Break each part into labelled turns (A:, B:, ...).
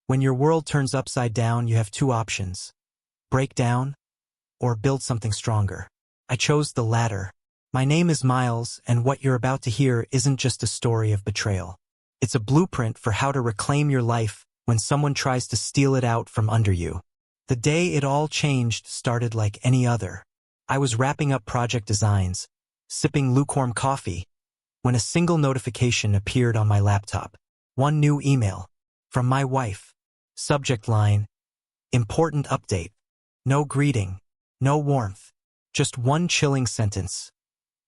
A: When your world turns upside down, you have two options: break down or build something stronger. I chose the latter. My name is Miles, and what you're about to hear isn't just a story of betrayal. It's a blueprint for how to reclaim your life when someone tries to steal it out from under you. The day it all changed started like any other. I was wrapping up project designs, sipping lukewarm coffee, when a single notification appeared on my laptop. One new email. From my wife. Subject line: important update. No greeting. No warmth. Just one chilling sentence.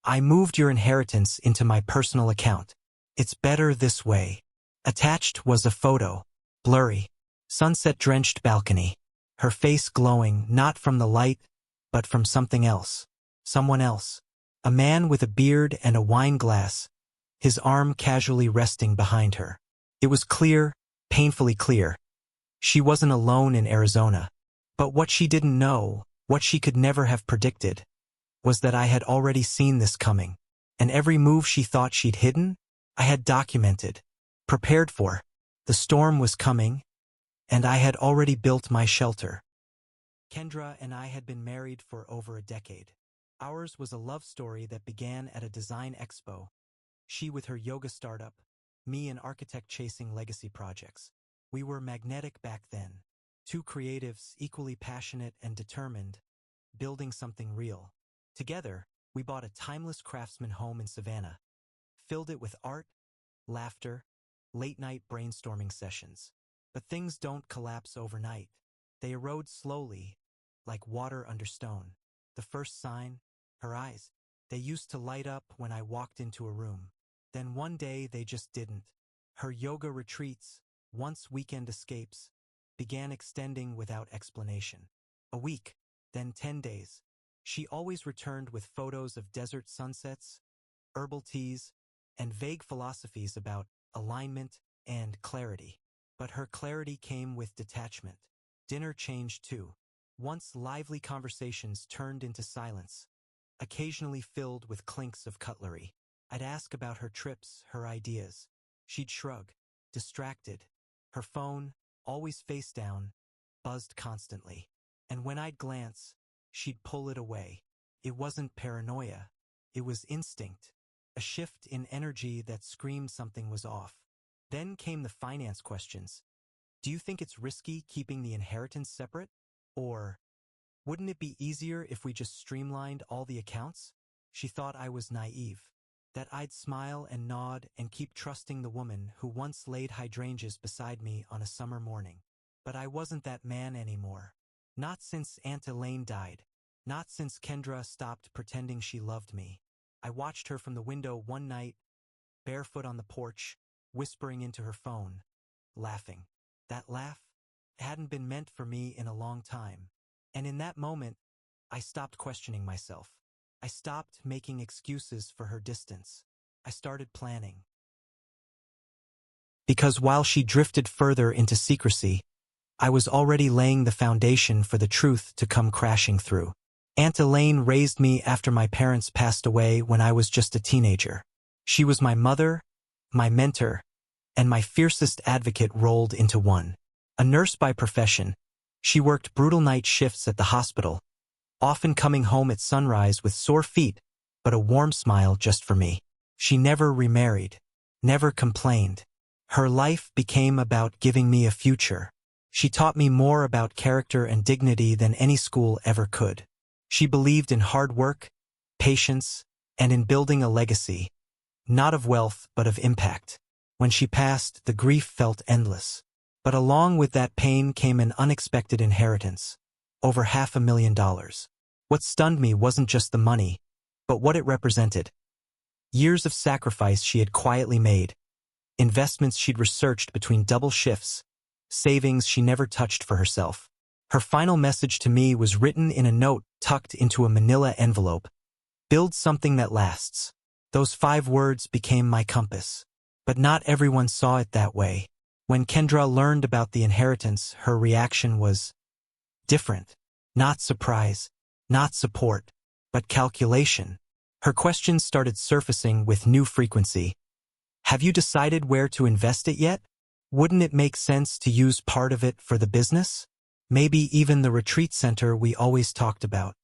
A: I moved your inheritance into my personal account. It's better this way. Attached was a photo. Blurry. Sunset-drenched balcony. Her face glowing, not from the light, but from something else. Someone else. A man with a beard and a wine glass, his arm casually resting behind her. It was clear, painfully clear. She wasn't alone in Arizona. But what she didn't know, what she could never have predicted, was that I had already seen this coming. And every move she thought she'd hidden, I had documented, prepared for. The storm was coming, and I had already built my shelter. Kendra and I had been married for over a decade. Ours was a love story that began at a design expo. She with her yoga startup, me an architect chasing legacy projects. We were magnetic back then. Two creatives equally passionate and determined, building something real. Together, we bought a timeless craftsman home in Savannah, filled it with art, laughter, late-night brainstorming sessions. But things don't collapse overnight. They erode slowly, like water under stone. The first sign, her eyes. They used to light up when I walked into a room. Then one day they just didn't. Her yoga retreats, once weekend escapes, began extending without explanation. A week, then 10 days. She always returned with photos of desert sunsets, herbal teas, and vague philosophies about alignment and clarity. But her clarity came with detachment. Dinner changed too. Once lively conversations turned into silence, occasionally filled with clinks of cutlery. I'd ask about her trips, her ideas. She'd shrug, distracted. Her phone, always face down, buzzed constantly. And when I'd glance, she'd pull it away. It wasn't paranoia. It was instinct. A shift in energy that screamed something was off. Then came the finance questions. Do you think it's risky keeping the inheritance separate? Or, wouldn't it be easier if we just streamlined all the accounts? She thought I was naive, that I'd smile and nod and keep trusting the woman who once laid hydrangeas beside me on a summer morning. But I wasn't that man anymore. Not since Aunt Elaine died. Not since Kendra stopped pretending she loved me. I watched her from the window one night, barefoot on the porch, whispering into her phone, laughing. That laugh hadn't been meant for me in a long time. And in that moment, I stopped questioning myself. I stopped making excuses for her distance. I started planning. Because while she drifted further into secrecy, I was already laying the foundation for the truth to come crashing through. Aunt Elaine raised me after my parents passed away when I was just a teenager. She was my mother, my mentor, and my fiercest advocate rolled into one. A nurse by profession, she worked brutal night shifts at the hospital, often coming home at sunrise with sore feet, but a warm smile just for me. She never remarried, never complained. Her life became about giving me a future. She taught me more about character and dignity than any school ever could. She believed in hard work, patience, and in building a legacy, not of wealth but of impact. When she passed, the grief felt endless. But along with that pain came an unexpected inheritance, over $500,000. What stunned me wasn't just the money, but what it represented. Years of sacrifice she had quietly made, investments she'd researched between double shifts, savings she never touched for herself. Her final message to me was written in a note tucked into a manila envelope. Build something that lasts. Those 5 words became my compass. But not everyone saw it that way. When Kendra learned about the inheritance, her reaction was different. Not surprise, not support, but calculation. Her questions started surfacing with new frequency. Have you decided where to invest it yet? Wouldn't it make sense to use part of it for the business? Maybe even the retreat center we always talked about.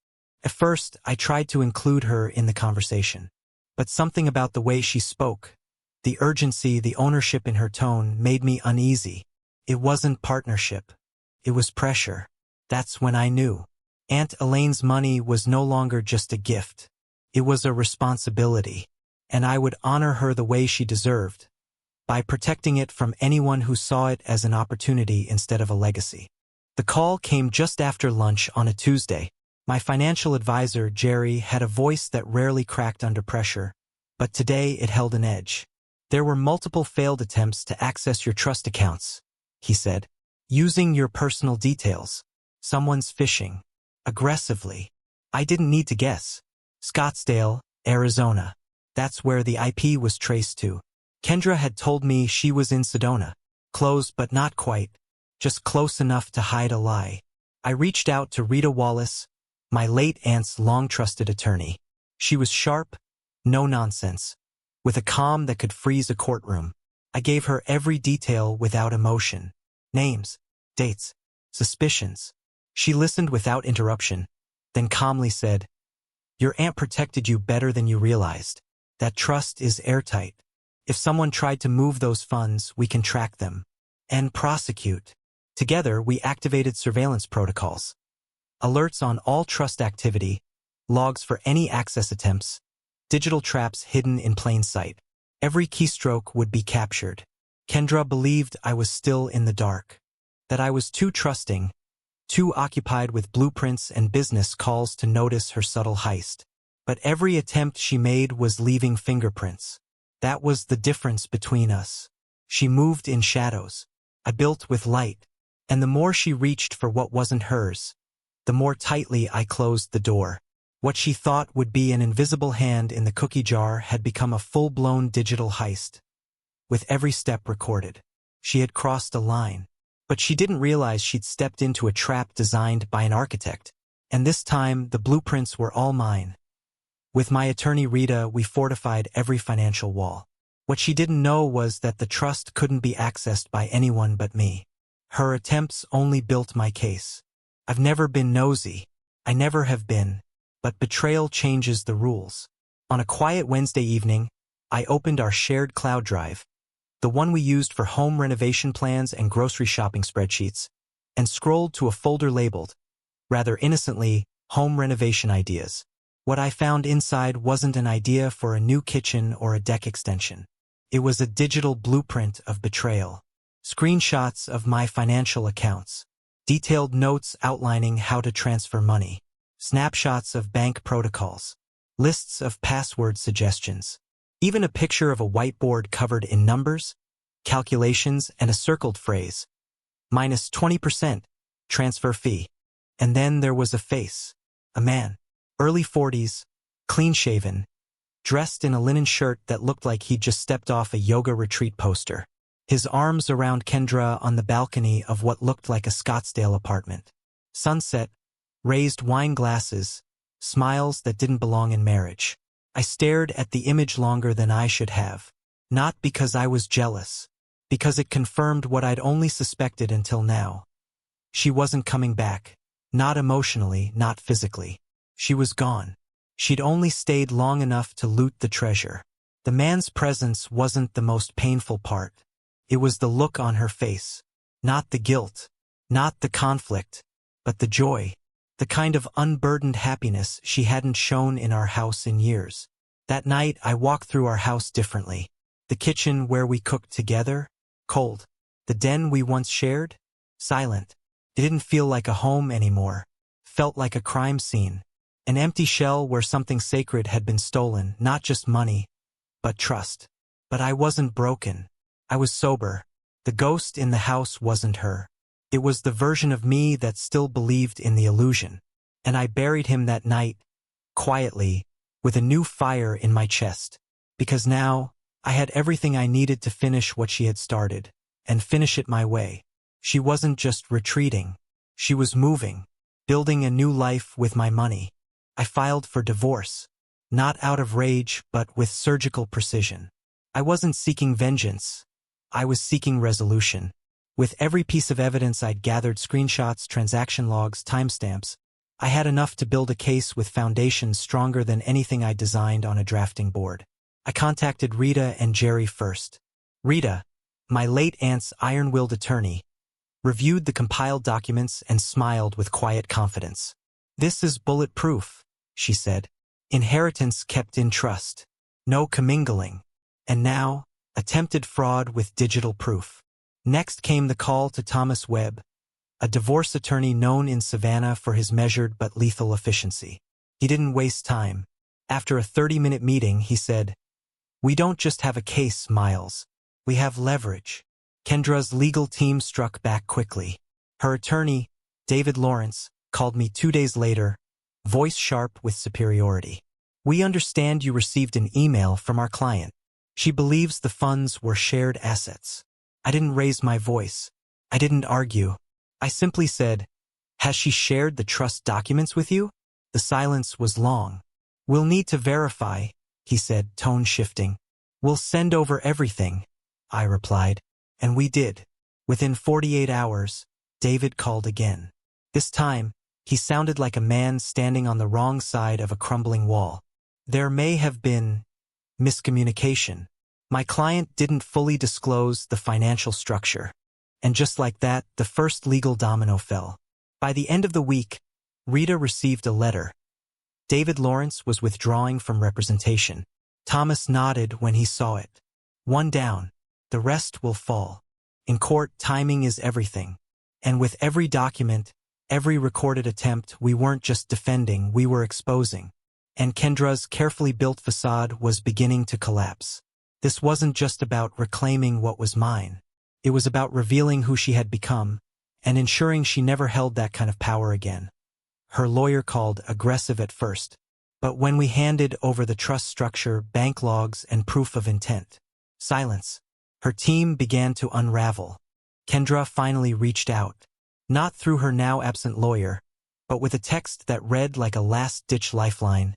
A: At first, I tried to include her in the conversation. But something about the way she spoke, the urgency, the ownership in her tone, made me uneasy. It wasn't partnership. It was pressure. That's when I knew. Aunt Elaine's money was no longer just a gift. It was a responsibility. And I would honor her the way she deserved, by protecting it from anyone who saw it as an opportunity instead of a legacy. The call came just after lunch on a Tuesday. My financial advisor, Jerry, had a voice that rarely cracked under pressure, but today it held an edge. There were multiple failed attempts to access your trust accounts, he said, using your personal details. Someone's phishing. Aggressively. I didn't need to guess. Scottsdale, Arizona. That's where the IP was traced to. Kendra had told me she was in Sedona. Close but not quite. Just close enough to hide a lie. I reached out to Rita Wallace, my late aunt's long-trusted attorney. She was sharp, no nonsense, with a calm that could freeze a courtroom. I gave her every detail without emotion. Names, dates, suspicions. She listened without interruption, then calmly said, "Your aunt protected you better than you realized. That trust is airtight. If someone tried to move those funds, we can track them and prosecute." Together, we activated surveillance protocols. Alerts on all trust activity, logs for any access attempts, digital traps hidden in plain sight. Every keystroke would be captured. Kendra believed I was still in the dark, that I was too trusting, too occupied with blueprints and business calls to notice her subtle heist. But every attempt she made was leaving fingerprints. That was the difference between us. She moved in shadows. I built with light. And the more she reached for what wasn't hers, the more tightly I closed the door. What she thought would be an invisible hand in the cookie jar had become a full-blown digital heist, with every step recorded. She had crossed a line, but she didn't realize she'd stepped into a trap designed by an architect. And this time, the blueprints were all mine. With my attorney Rita, we fortified every financial wall. What she didn't know was that the trust couldn't be accessed by anyone but me. Her attempts only built my case. I've never been nosy. I never have been. But betrayal changes the rules. On a quiet Wednesday evening, I opened our shared cloud drive, the one we used for home renovation plans and grocery shopping spreadsheets, and scrolled to a folder labeled, rather innocently, Home Renovation Ideas. What I found inside wasn't an idea for a new kitchen or a deck extension. It was a digital blueprint of betrayal. Screenshots of my financial accounts, detailed notes outlining how to transfer money, snapshots of bank protocols, lists of password suggestions, even a picture of a whiteboard covered in numbers, calculations, and a circled phrase, minus 20%, transfer fee. And then there was a face, a man, early 40s, clean-shaven, dressed in a linen shirt that looked like he'd just stepped off a yoga retreat poster. His arms around Kendra on the balcony of what looked like a Scottsdale apartment. Sunset, raised wine glasses, smiles that didn't belong in marriage. I stared at the image longer than I should have. Not because I was jealous, because it confirmed what I'd only suspected until now. She wasn't coming back. Not emotionally, not physically. She was gone. She'd only stayed long enough to loot the treasure. The man's presence wasn't the most painful part. It was the look on her face. Not the guilt, not the conflict, but the joy. The kind of unburdened happiness she hadn't shown in our house in years. That night, I walked through our house differently. The kitchen where we cooked together, cold. The den we once shared, silent. It didn't feel like a home anymore. Felt like a crime scene. An empty shell where something sacred had been stolen, not just money, but trust. But I wasn't broken. I was sober. The ghost in the house wasn't her. It was the version of me that still believed in the illusion. And I buried him that night, quietly, with a new fire in my chest. Because now, I had everything I needed to finish what she had started, and finish it my way. She wasn't just retreating. She was moving, building a new life with my money. I filed for divorce, not out of rage but with surgical precision. I wasn't seeking vengeance. I was seeking resolution. With every piece of evidence I'd gathered, screenshots, transaction logs, timestamps, I had enough to build a case with foundations stronger than anything I designed on a drafting board. I contacted Rita and Jerry first. Rita, my late aunt's iron-willed attorney, reviewed the compiled documents and smiled with quiet confidence. "This is bulletproof," she said. "Inheritance kept in trust. No commingling. And now, attempted fraud with digital proof." Next came the call to Thomas Webb, a divorce attorney known in Savannah for his measured but lethal efficiency. He didn't waste time. After a 30-minute meeting, he said, "We don't just have a case, Miles. We have leverage." Kendra's legal team struck back quickly. Her attorney, David Lawrence, called me 2 days later, voice sharp with superiority. "We understand you received an email from our client. She believes the funds were shared assets." I didn't raise my voice. I didn't argue. I simply said, "Has she shared the trust documents with you?" The silence was long. "We'll need to verify," he said, tone shifting. "We'll send over everything," I replied. And we did. Within 48 hours, David called again. This time, he sounded like a man standing on the wrong side of a crumbling wall. "There may have been miscommunication. My client didn't fully disclose the financial structure." And just like that, the first legal domino fell. By the end of the week, Rita received a letter. David Lawrence was withdrawing from representation. Thomas nodded when he saw it. "One down. The rest will fall. In court, timing is everything." And with every document, every recorded attempt, we weren't just defending, we were exposing. And Kendra's carefully built facade was beginning to collapse. This wasn't just about reclaiming what was mine. It was about revealing who she had become and ensuring she never held that kind of power again. Her lawyer called aggressive at first, but when we handed over the trust structure, bank logs, and proof of intent, silence. Her team began to unravel. Kendra finally reached out, not through her now absent lawyer, but with a text that read like a last-ditch lifeline.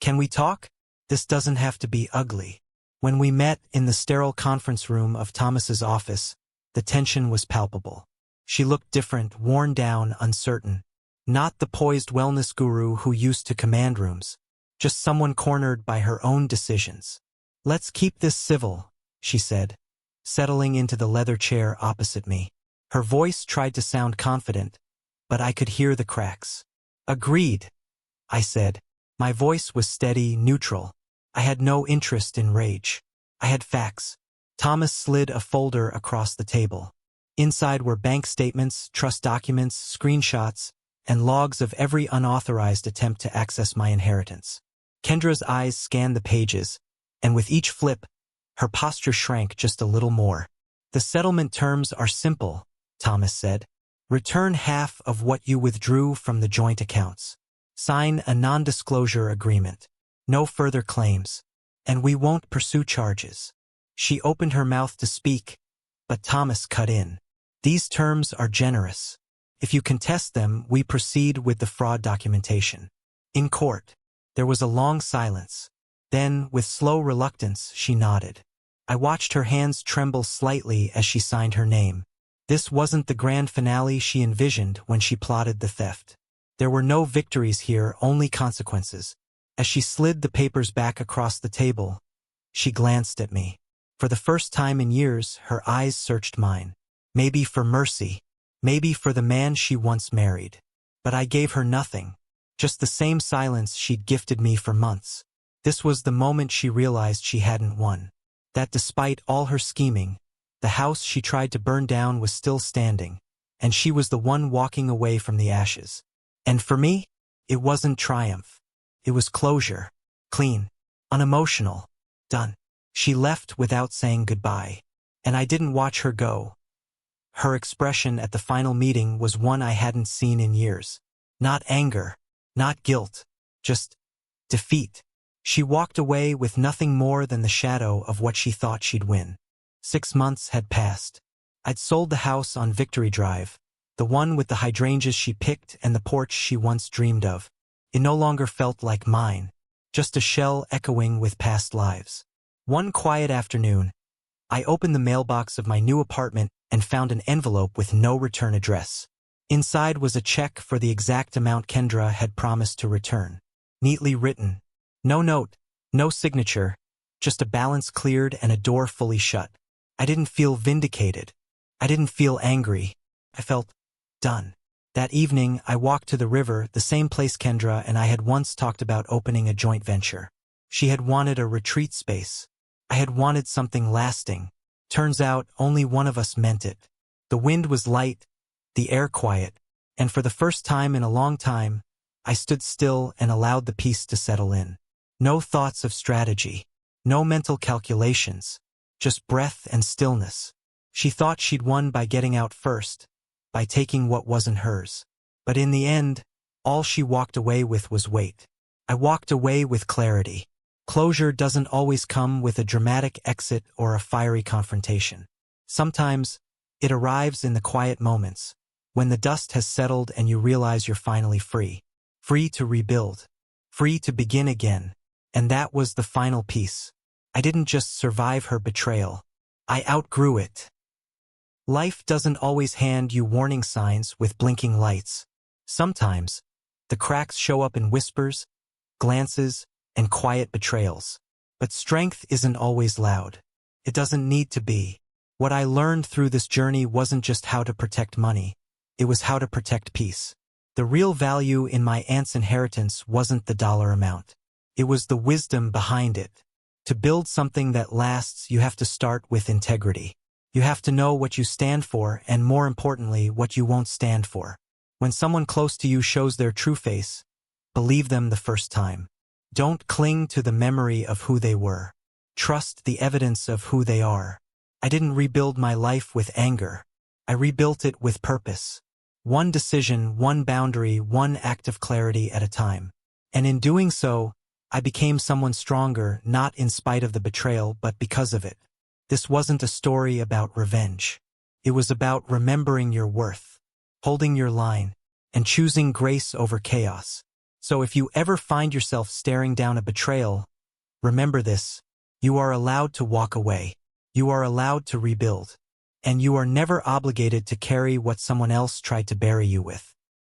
A: "Can we talk? This doesn't have to be ugly." When we met in the sterile conference room of Thomas's office, the tension was palpable. She looked different, worn down, uncertain. Not the poised wellness guru who used to command rooms, just someone cornered by her own decisions. "Let's keep this civil," she said, settling into the leather chair opposite me. Her voice tried to sound confident, but I could hear the cracks. "Agreed," I said. My voice was steady, neutral. I had no interest in rage. I had facts. Thomas slid a folder across the table. Inside were bank statements, trust documents, screenshots, and logs of every unauthorized attempt to access my inheritance. Kendra's eyes scanned the pages, and with each flip, her posture shrank just a little more. "The settlement terms are simple," Thomas said. "Return half of what you withdrew from the joint accounts. Sign a non-disclosure agreement. No further claims. And we won't pursue charges." She opened her mouth to speak, but Thomas cut in. "These terms are generous. If you contest them, we proceed with the fraud documentation." In court, there was a long silence. Then, with slow reluctance, she nodded. I watched her hands tremble slightly as she signed her name. This wasn't the grand finale she envisioned when she plotted the theft. There were no victories here, only consequences. As she slid the papers back across the table, she glanced at me. For the first time in years, her eyes searched mine. Maybe for mercy, maybe for the man she once married. But I gave her nothing, just the same silence she'd gifted me for months. This was the moment she realized she hadn't won. That despite all her scheming, the house she tried to burn down was still standing, and she was the one walking away from the ashes. And for me, it wasn't triumph. It was closure. Clean. Unemotional. Done. She left without saying goodbye, and I didn't watch her go. Her expression at the final meeting was one I hadn't seen in years. Not anger, not guilt, just defeat. She walked away with nothing more than the shadow of what she thought she'd win. 6 months had passed. I'd sold the house on Victory Drive, the one with the hydrangeas she picked and the porch she once dreamed of. It no longer felt like mine, just a shell echoing with past lives. One quiet afternoon, I opened the mailbox of my new apartment and found an envelope with no return address. Inside was a check for the exact amount Kendra had promised to return. Neatly written. No note, no signature, just a balance cleared and a door fully shut. I didn't feel vindicated. I didn't feel angry. I felt done. That evening, I walked to the river, the same place Kendra and I had once talked about opening a joint venture. She had wanted a retreat space. I had wanted something lasting. Turns out, only one of us meant it. The wind was light, the air quiet, and for the first time in a long time, I stood still and allowed the peace to settle in. No thoughts of strategy. No mental calculations. Just breath and stillness. She thought she'd won by getting out first, by taking what wasn't hers. But in the end, all she walked away with was weight. I walked away with clarity. Closure doesn't always come with a dramatic exit or a fiery confrontation. Sometimes, it arrives in the quiet moments, when the dust has settled and you realize you're finally free. Free to rebuild. Free to begin again. And that was the final piece. I didn't just survive her betrayal. I outgrew it. Life doesn't always hand you warning signs with blinking lights. Sometimes, the cracks show up in whispers, glances, and quiet betrayals. But strength isn't always loud. It doesn't need to be. What I learned through this journey wasn't just how to protect money. It was how to protect peace. The real value in my aunt's inheritance wasn't the dollar amount. It was the wisdom behind it. To build something that lasts, you have to start with integrity. You have to know what you stand for and, more importantly, what you won't stand for. When someone close to you shows their true face, believe them the first time. Don't cling to the memory of who they were. Trust the evidence of who they are. I didn't rebuild my life with anger. I rebuilt it with purpose. One decision, one boundary, one act of clarity at a time. And in doing so, I became someone stronger, not in spite of the betrayal, but because of it. This wasn't a story about revenge. It was about remembering your worth, holding your line, and choosing grace over chaos. So if you ever find yourself staring down a betrayal, remember this: you are allowed to walk away. You are allowed to rebuild. And you are never obligated to carry what someone else tried to bury you with.